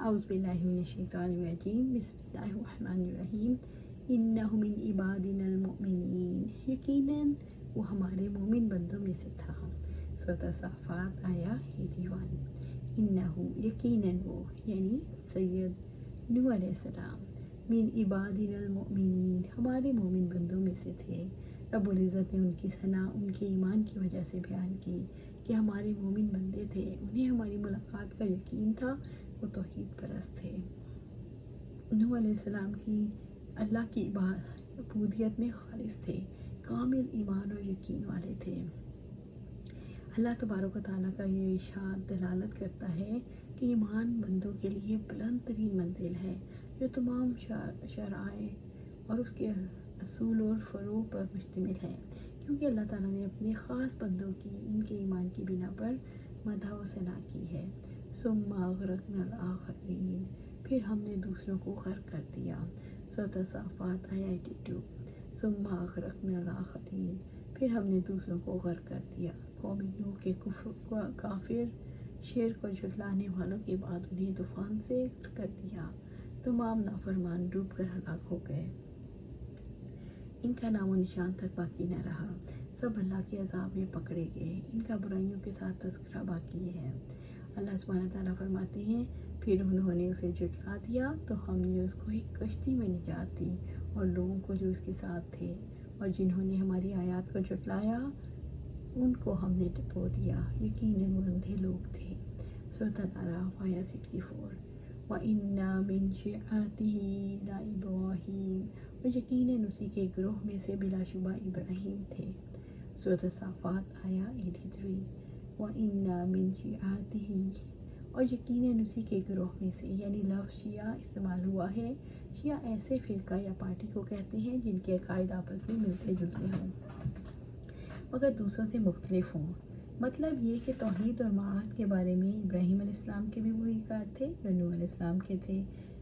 اعوذ باللہ من الشیطان الرجیم، بسم اللہ الرحمن الرحیم۔ انہ من عبادنا المؤمنین، یقیناً وہ ہمارے مومن بندوں میں سے تھا۔ سورۃ صافات آیا 81۔ انہ یقیناً وہ، یعنی سید نوح علیہ السلام، من عبادنا المؤمنین ہمارے مومن بندوں میں سے تھے۔ رب العزت نے ان کی ثنا ان کے ایمان کی وجہ سے بیان کی کہ ہمارے مومن بندے تھے، انہیں ہماری ملاقات کا یقین تھا، وہ توحید پرست تھے۔ نوح علیہ السلام کی اللہ کی عبودیت میں خالص تھے، کامل ایمان اور یقین والے تھے۔ اللہ تبارک و تعالیٰ کا یہ ارشاد دلالت کرتا ہے کہ ایمان بندوں کے لیے بلند ترین منزل ہے، جو تمام شرائع اور اس کے اصول اور فروع پر مشتمل ہے، کیونکہ اللہ تعالیٰ نے اپنے خاص بندوں کی ان کے ایمان کی بنا پر مدح و ثنا کی ہے۔ ثم اغرقنا الآخرین، پھر ہم نے دوسروں کو غرق کر دیا۔ سورۃ صافات آیا 82۔ ثم اغرقنا الآخرین، پھر ہم نے دوسروں کو غرق کر دیا۔ قوم نوح کے کافر شرک اور جھٹلانے والوں کے بعد انہیں طوفان سے غرق کر دیا۔ تمام نافرمان ڈوب کر ہلاک ہو گئے، ان کا نام و نشان تک باقی نہ رہا، سب اللہ کے عذاب میں پکڑے گئے، ان کا برائیوں کے ساتھ تذکرہ باقی ہے۔ اللہ سبحانہ تعالیٰ فرماتے ہیں، پھر انہوں نے اسے جھٹلا دیا تو ہم نے اس کو ایک کشتی میں نجات دی اور لوگوں کو جو اس کے ساتھ تھے، اور جنہوں نے ہماری آیات کو جھٹلایا ان کو ہم نے ڈبو دیا، یقیناً وہ اندھے لوگ تھے۔ سورۃ الاعراف آیا 64۔ وَإِنَّ مِن شِيعَتِهِ لَإِبْرَاهِيمَ، اور یقیناً اسی کے گروہ میں سے بلا شبہ ابراہیم تھے۔ سورۃ صافات آیا 83۔ وَإِنَّ مِن شِيعَتِهِ، اور یقیناً اسی کے گروہ میں سے، یعنی لفظ شیعہ استعمال ہوا ہے۔ شیعہ ایسے فرقہ یا پارٹی کو کہتے ہیں جن کے عقائد آپس میں ملتے جلتے ہوں مگر دوسروں سے مختلف ہوں۔ مطلب یہ کہ توحید اور معاد کے بارے میں ابراہیم علیہ السلام کے بھی وہی عقائد تھے جو نوح علیہ السلام کے تھے،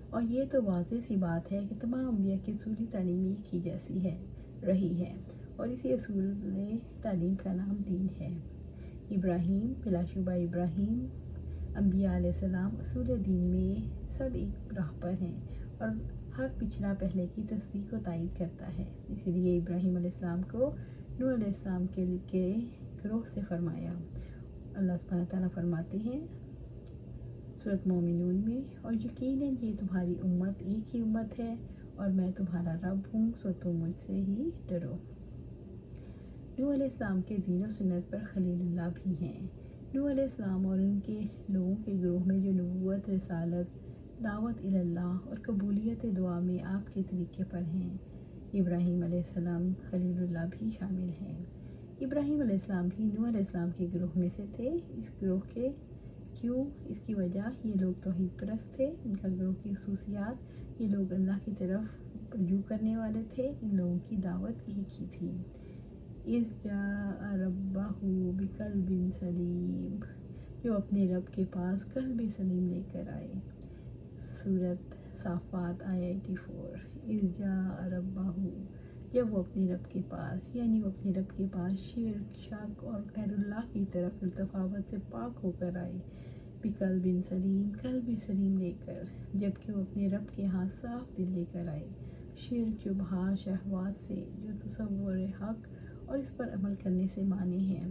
اور یہ تو واضح سی بات ہے کہ تمام انبیاء کی اصولی تعلیم ایک ہی جیسی ہے رہی ہے، اور اسی اصول تعلیم کا نام دین ہے۔ ابراہیم، بلا شبہ ابراہیم، انبیاء علیہ السلام اصول دین میں سب ایک راہ پر ہیں، اور ہر پچھلا پہلے کی تصدیق و تائید کرتا ہے۔ اسی لیے ابراہیم علیہ السلام کو نوح علیہ السلام کے گروہ سے فرمایا۔ اللہ سبحانہ تعالیٰ فرماتے ہیں سورۃ مومنون میں، اور یقیناً یہ تمہاری امت ایک ہی امت ہے اور میں تمہارا رب ہوں، سو تم مجھ سے ہی ڈرو۔ نوح علیہ السلام کے دین و سنت پر خلیل اللہ بھی ہیں۔ نوح علیہ السلام اور ان کے لوگوں کے گروہ میں جو نبوت، رسالت، دعوت اللہ اور قبولیت دعا میں آپ کے طریقے پر ہیں، ابراہیم علیہ السلام خلیل اللہ بھی شامل ہیں۔ ابراہیم علیہ السلام بھی نوح علیہ السلام کے گروہ میں سے تھے۔ اس گروہ کے کیوں؟ اس کی وجہ، یہ لوگ توحید پرست تھے، ان کا گروہ کی خصوصیات، یہ لوگ اللہ کی طرف رجوع کرنے والے تھے، ان لوگوں کی دعوت ایک ہی تھی۔ اذ جاء ربہ بقلب سلیم، جو اپنے رب کے پاس قلب سلیم لے کر آئے۔ سورۃ صافات آیا 84۔ اذ جاء ربہ، جب وہ اپنے رب کے پاس، یعنی وہ اپنے رب کے پاس شرک، شک اور غیر اللہ کی طرف التفات سے پاک ہو کر آئے، بقلب سلیم، قلب سلیم لے کر، جبکہ وہ اپنے رب کے ہاں صاف دل لے کر آئے۔ شرک شبہات شہوات سے، جو تصور حق اور اس پر عمل کرنے سے مانی ہے۔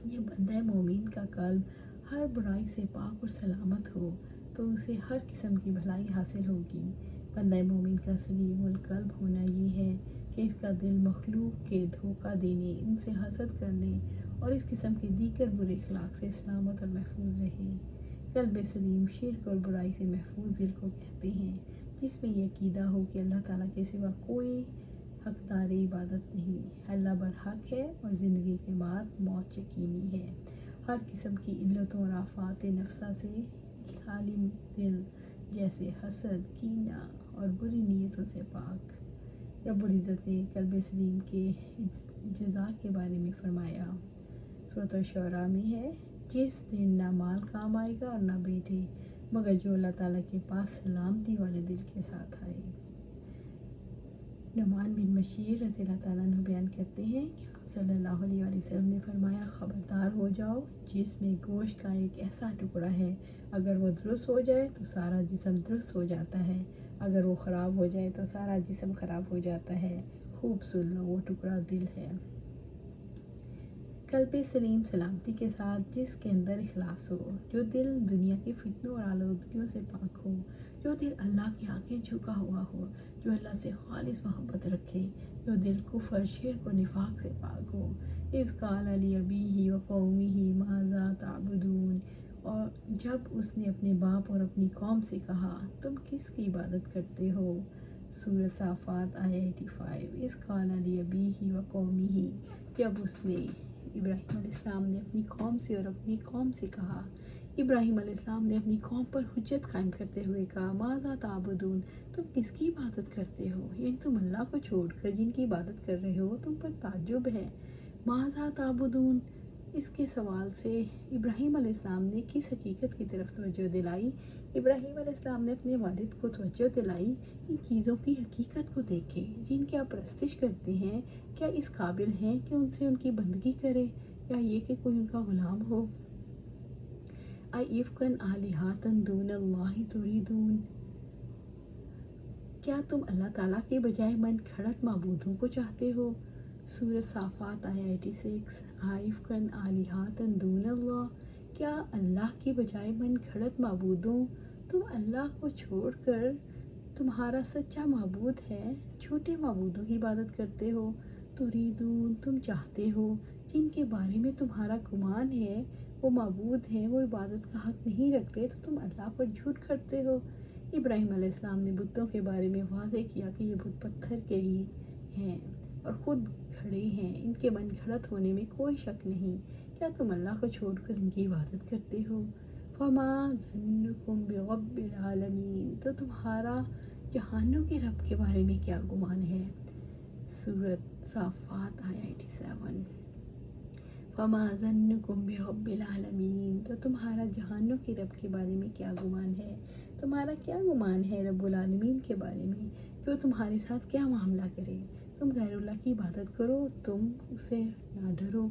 جب بندہ مومن کا قلب ہر برائی سے پاک اور سلامت ہو تو اسے ہر قسم کی بھلائی حاصل ہوگی۔ بندہ مومن کا سلیم القلب ہونا یہ ہے کہ اس کا دل مخلوق کے دھوکہ دینے، ان سے حسد کرنے اور اس قسم کے دیگر برے اخلاق سے سلامت اور محفوظ رہے۔ قلب سلیم شرک اور برائی سے محفوظ دل کو کہتے ہیں، جس میں یہ عقیدہ ہو کہ اللہ تعالیٰ کے سوا کوئی حقدار عبادت نہیں، اللہ برحق ہے اور زندگی کے بعد موت یقینی ہے، ہر قسم کی علتوں اور آفات نفسہ سے سالم دل، جیسے حسد، کینہ اور بری نیتوں سے پاک۔ رب العزت نے قلب سلیم کے جزا کے بارے میں فرمایا۔ سورۃ الشعراء میں ہے، جس دن نہ مال کام آئے گا اور نہ بیٹے، مگر جو اللہ تعالیٰ کے پاس سلامتی والے دل کے ساتھ آئے۔ نعمان بن بشیر رضی اللہ تعالیٰ عنہ بیان کرتے ہیں کہ آپ صلی اللہ علیہ وسلم نے فرمایا خبردار ہو جاؤ، جس میں گوشت کا ایک ایسا ٹکڑا ہے اگر وہ درست ہو جائے تو سارا جسم درست ہو جاتا ہے، اگر وہ خراب ہو جائے تو سارا جسم خراب ہو جاتا ہے۔ خوب سن لو، وہ ٹکڑا دل ہے۔ قلب سلیم سلامتی کے ساتھ جس کے اندر اخلاص ہو، جو دل دنیا کی فتنوں اور آلودگیوں سے پاک ہو، جو دل اللہ کے آگے جھکا ہوا ہو، جو اللہ سے خالص محبت رکھے، جو دل کفر شرک و نفاق سے پاک ہو۔ اذ قال لأبیہ وقومہ ماذا تعبدون، اور جب اس نے اپنے باپ اور اپنی قوم سے کہا تم کس کی عبادت کرتے ہو۔ سورہ صافات آیہ 85۔ اذ قال لأبیہ وقومہ، جب اس نے ابراہیم علیہ السلام نے اپنی قوم سے اور اپنی قوم سے کہا، ابراہیم علیہ السلام نے اپنی قوم پر حجت قائم کرتے ہوئے کہا ماذا تعبدون، تم کس کی عبادت کرتے ہو، یعنی تم اللہ کو چھوڑ کر جن کی عبادت کر رہے ہو تم پر تعجب ہے۔ ماذا تعبدون، اس کے سوال سے ابراہیم علیہ السلام نے کس حقیقت کی طرف توجہ دلائی؟ ابراہیم علیہ السلام نے اپنے والد کو توجہ دلائی ان چیزوں کی حقیقت کو دیکھیں جن کی آپ پرستش کرتے ہیں، کیا اس قابل ہیں کہ ان سے ان کی بندگی کرے یا یہ کہ کوئی ان کا غلام ہو؟ اَئِفْکًا آلِہَةً دُونَ اللہِ تُرِیدُونَ، کیا تم اللہ تعالیٰ کے بجائے من گھڑت معبودوں کو چاہتے ہو؟ سورۃ صافات آیہ 86۔ اَئِفْکًا آلِہَةً دُونَ اللہِ، کیا اللہ کی بجائے من گھڑت معبودوں، تم اللہ کو چھوڑ کر تمہارا سچا معبود ہے چھوٹے معبودوں کی عبادت کرتے ہو۔ تُریدون، تم چاہتے ہو، جن کے بارے میں تمہارا گمان ہے وہ معبود ہیں، وہ عبادت کا حق نہیں رکھتے، تو تم اللہ پر جھوٹ کرتے ہو۔ ابراہیم علیہ السلام نے بتوں کے بارے میں واضح کیا کہ یہ بت پتھر کے ہی ہیں اور خود کھڑے ہیں، ان کے من گھڑت ہونے میں کوئی شک نہیں، کیا تم اللہ کو چھوڑ کر ان کی عبادت کرتے ہو؟ فَمَا ظَنُّكُم بِرَبِّ الْعَالَمِينَ، تو تمہارا جہانوں کے رب کے بارے میں کیا گمان ہے؟ سورۃ صافات آیہ 87۔ فَمَا ظَنُّكُم بِرَبِّ الْعَالَمِينَ، تو تمہارا جہانوں کے رب کے بارے میں کیا گمان ہے؟ تمہارا کیا گمان ہے رب العالمین کے بارے میں کہ وہ تمہارے ساتھ کیا معاملہ کرے؟ تم غیر اللہ کی عبادت کرو، تم اسے نہ ڈرو۔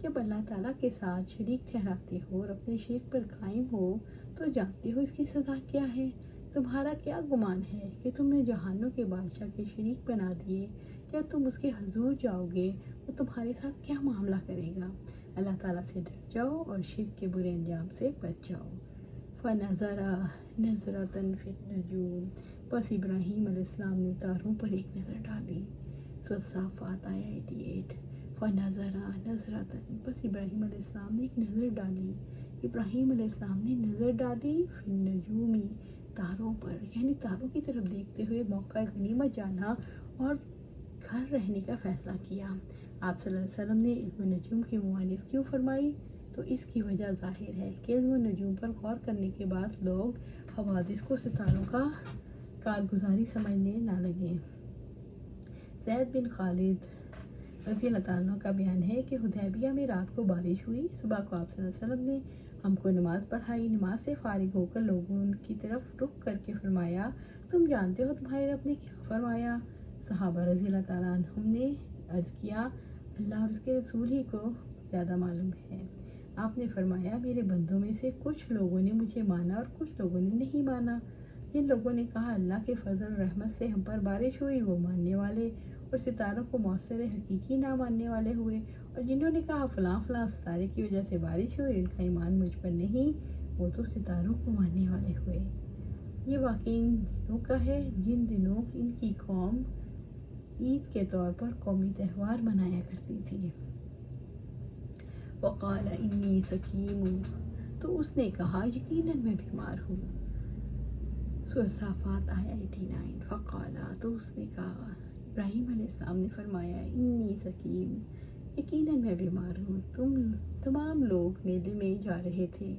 جب اللہ تعالیٰ کے ساتھ شریک ٹھہراتے ہو اور اپنے شرک پر قائم ہو تو جانتے ہو اس کی سزا کیا ہے۔ تمہارا کیا گمان ہے کہ تم نے جہانوں کے بادشاہ کے شریک بنا دیے، جب تم اس کے حضور جاؤ گے وہ تمہارے ساتھ کیا معاملہ کرے گا؟ اللہ تعالیٰ سے ڈر جاؤ اور شرک کے برے انجام سے بچ جاؤ۔ فَنَظَرَ نَظْرَةً فِي النُّجُومِ، بس ابراہیم علیہ السلام نے تاروں پر ایک نظر ڈالی۔ سورۃ صافات آیہ 88۔ فَنَظَرَ نَظْرَةً، بس ابراہیم علیہ السلام نے ایک نظر ڈالی، ابراہیم علیہ السلام نے نظر ڈالی فِي النُّجُومِ، تاروں پر، یعنی تاروں کی طرف دیکھتے ہوئے موقع غنیمت جانا اور گھر رہنے کا فیصلہ کیا۔ آپ صلی اللہ علیہ وسلم نے علم النجوم کی ممانعت کیوں فرمائی؟ تو اس کی وجہ ظاہر ہے کہ علم النجوم پر غور کرنے کے بعد لوگ حوادث کو ستاروں کا کارگزاری سمجھنے نہ لگیں۔ زید بن خالد رضی اللہ تعالیٰ عنہ کا بیان ہے کہ حدیبیہ میں رات کو بارش ہوئی، صبح کو آپ صلی اللہ علیہ وسلم نے ہم کو نماز پڑھائی، نماز سے فارغ ہو کر لوگوں کی طرف رخ کر کے فرمایا تم جانتے ہو تمہارے رب نے کیا فرمایا؟ صحابہ رضی اللہ تعالیٰ عنہم نے عرض کیا اللہ اور اس کے رسول ہی کو زیادہ معلوم ہے۔ آپ نے فرمایا میرے بندوں میں سے کچھ لوگوں نے مجھے مانا اور کچھ لوگوں نے نہیں مانا۔ جن لوگوں نے کہا اللہ کے فضل و رحمت سے ہم پر بارش ہوئی وہ ماننے والے اور ستاروں کو مؤثر حقیقی نہ ماننے والے ہوئے، اور جنہوں نے کہا فلاں فلاں ستارے کی وجہ سے بارش ہوئی ان کا ایمان مجھ پر نہیں، وہ تو ستاروں کو ماننے والے ہوئے۔ یہ واقعی ان دنوں کا ہے جن دنوں ان کی قوم عید کے طور پر قومی تہوار منایا کرتی تھی۔ وقال انی سقیم، تو اس نے کہا یقیناً میں بیمار ہوں۔ سورۃ صافات آیہ 89۔ فقال، تو اس نے کہا، ابراہیم علیہ السلام نے فرمایا انی سقیم، یقیناً میں بیمار ہوں۔ تمام لوگ میلے میں جا رہے تھے۔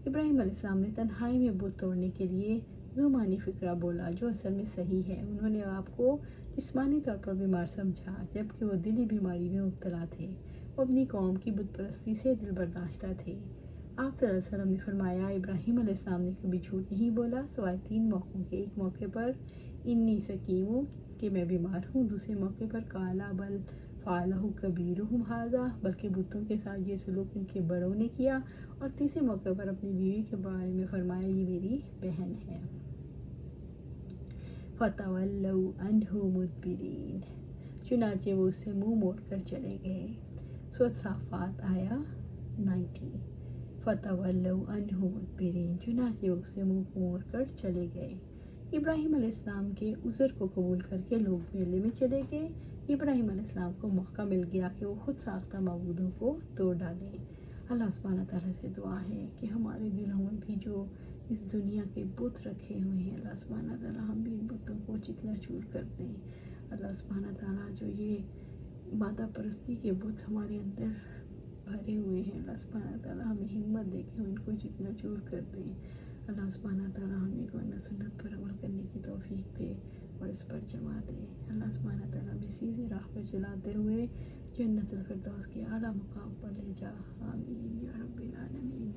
ابراہیم علیہ السلام نے تنہائی میں بت توڑنے کے لیے ذومانی فکرہ بولا جو اصل میں صحیح ہے۔ انہوں نے آپ کو جسمانی طور پر بیمار سمجھا جبکہ وہ دلی بیماری میں مبتلا تھے، وہ اپنی قوم کی بت پرستی سے دل برداشتہ تھے۔ آپ صلی اللہ علیہ وسلم نے فرمایا ابراہیم علیہ السلام نے کبھی جھوٹ نہیں بولا سوائے 3 موقعوں کے، ایک موقع پر انی سقیم کہ میں بیمار ہوں، دوسرے موقع پر قالا بل فعلہ کبیرہم ھذا، بلکہ بتوں کے ساتھ یہ سلوک ان کے بڑوں نے کیا، اور تیسرے موقع پر اپنی بیوی کے بارے میں فرمایا یہ میری بہن ہے۔ فَتَوَلَّوْا عَنْهُ مُدْبِرِينَ، چنانچہ وہ اس سے منہ موڑ کر چلے گئے۔ سورۃ صافات آیا 90۔ فَتَوَلَّوْا عَنْهُ مُدْبِرِينَ، چنانچہ وہ اس سے منہ موڑ کر چلے گئے۔ ابراہیم علیہ السلام کے عذر کو قبول کر کے لوگ میلے میں چلے گئے۔ ابراہیم علیہ السلام کو موقع مل گیا کہ وہ خود ساختہ معبودوں کو توڑ ڈالیں۔ اللہ سبحانہ تعالیٰ سے دعا ہے کہ ہمارے دلوں میں بھی جو اس دنیا کے بت رکھے ہوئے ہیں، اللہ سبحانہ تعالیٰ ہم بھی ان بتوں کو چکنا چور کر دیں۔ اللہ سبحانہ تعالیٰ جو یہ مادہ پرستی کے بت ہمارے اندر بھرے ہوئے ہیں، اللہ سبحانہ تعالیٰ ہمیں ہمت دے کے ہم ان کو چکنا چور کر دیں۔ اللہ سبحانہ تعالیٰ ہمیں قرآن سنت پر عمل کرنے کی توفیق دے اور اس پر جما دے۔ اللہ سبحانہ تعالیٰ ہمیں سیدھی راہ پر چلاتے ہوئے جنت الفردوس کے اعلیٰ مقام پر لے جا، آمین یا رب العالمین۔